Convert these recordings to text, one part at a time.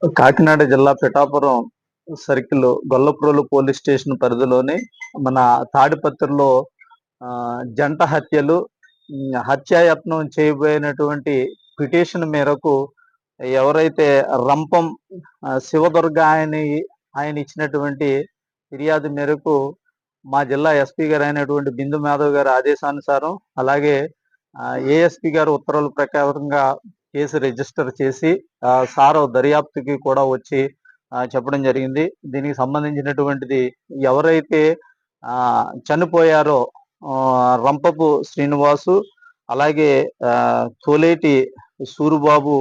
కాకినాడ జిల్లా Pithapuram circle Gollaprolu police station పరిధిలోని మన తాడిపత్రిలో జంట హత్యలు, హత్యాయత్నం చేయబోయినటువంటి పిటిషన్ మేరకు ఎవరైతే రంపం శివదుర్గ ఆయన ఇచ్చినటువంటి ఫిర్యాదు మేరకు మా జిల్లా ఎస్పీ గారు అయినటువంటి బిందు మాధవ్ గారి ఆదేశానుసారం, అలాగే ఏఎస్పీ గారు ఉత్తర్వుల ప్రకారంగా కేసు రిజిస్టర్ చేసి సార్ దర్యాప్తుకి కూడా వచ్చి చెప్పడం జరిగింది. దీనికి సంబంధించినటువంటిది ఎవరైతే చనిపోయారో రంపపు శ్రీనివాసు, అలాగే తోలేటి సూరిబాబు,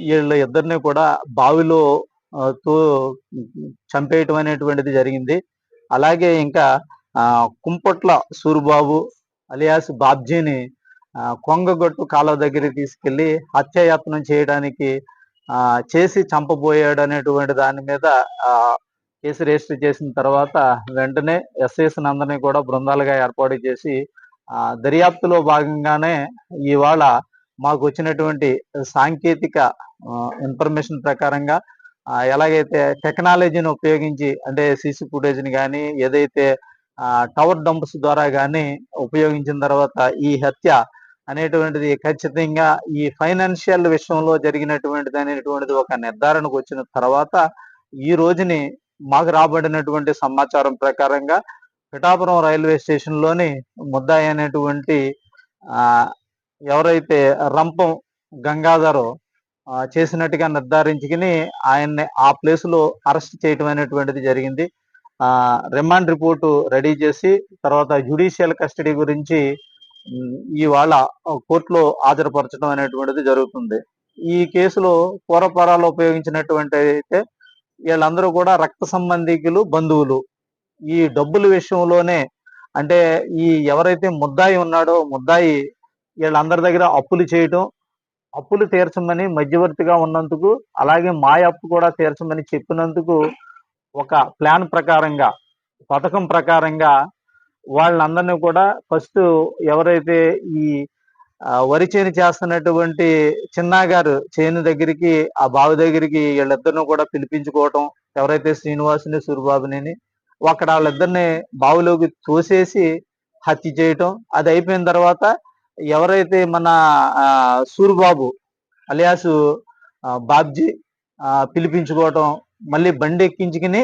వీళ్ళ ఇద్దరిని కూడా బావిలో చంపేయటం అనేటువంటిది జరిగింది. అలాగే ఇంకా కుంపట్ల సూరిబాబు అలియాస్ బాబ్జీని కొంగగొట్టు కాలువ దగ్గరికి తీసుకెళ్లి హత్యాయత్నం చేయడానికి చేసి చంపబోయాడు అనేటువంటి దాని మీద కేసు రిజిస్టర్ చేసిన తర్వాత వెంటనే ఎస్ఐస్ అందరినీ కూడా బృందాలుగా ఏర్పాటు చేసి దర్యాప్తులో భాగంగానే ఇవాళ మాకు వచ్చినటువంటి సాంకేతిక ఇన్ఫర్మేషన్ ప్రకారంగా ఎలాగైతే టెక్నాలజీని ఉపయోగించి, అంటే సీసీ ఫుటేజ్ని కానీ ఏదైతే టవర్ డంప్స్ ద్వారా కానీ ఉపయోగించిన తర్వాత ఈ హత్య అనేటువంటిది ఖచ్చితంగా ఈ ఫైనాన్షియల్ విషయంలో జరిగినటువంటిది అనేటువంటిది ఒక నిర్ధారణకు వచ్చిన తర్వాత ఈ రోజుని మాకు రాబడినటువంటి సమాచారం ప్రకారంగా పిఠాపురం రైల్వే స్టేషన్లోని ముద్దాయి అనేటువంటి ఎవరైతే రంపం గంగాధర్ చేసినట్టుగా నిర్ధారించుకుని ఆయన్ని ఆ ప్లేస్లో అరెస్ట్ చేయటం అనేటువంటిది జరిగింది. రిమాండ్ రిపోర్టు రెడీ చేసి తర్వాత జ్యుడిషియల్ కస్టడీ గురించి ఇవాళ కోర్టులో హాజరుపరచడం అనేటువంటిది జరుగుతుంది. ఈ కేసులో పూర్వపరాలు ఉపయోగించినటువంటి అయితే వీళ్ళందరూ కూడా రక్త సంబంధికులు, బంధువులు. ఈ డబ్బుల విషయంలోనే, అంటే ఈ ఎవరైతే ముద్దాయి ఉన్నాడో ముద్దాయి వీళ్ళందరి దగ్గర అప్పులు చేయటం, అప్పులు తీర్చమని మధ్యవర్తిగా ఉన్నందుకు, అలాగే మా అప్పు కూడా తీర్చమని చెప్పినందుకు ఒక ప్లాన్ ప్రకారంగా, పథకం ప్రకారంగా వాళ్ళందరినీ కూడా ఫస్ట్ ఎవరైతే ఈ వరి చేను చేస్తున్నటువంటి చిన్నాగారు చేను దగ్గరికి, ఆ బావి దగ్గరికి వీళ్ళిద్దరిని కూడా పిలిపించుకోవటం, ఎవరైతే శ్రీనివాసుని సూరిబాబుని అక్కడ వాళ్ళిద్దరిని బావిలోకి తోసేసి హత్య చేయటం. అది అయిపోయిన తర్వాత ఎవరైతే మన సూరిబాబు అలియాసు బాబ్జీ పిలిపించుకోవటం, మళ్ళీ బండి ఎక్కించుకుని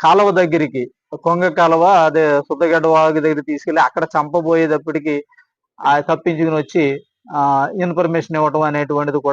కాలువ దగ్గరికి, కొంగ కాలువ అదే సుద్దగడ్డ వాగు దగ్గర తీసుకెళ్ళి అక్కడ చంపబోయేటప్పటికి తప్పించుకుని వచ్చి ఇన్ఫర్మేషన్ ఇవ్వటం అనేటువంటిది కూడా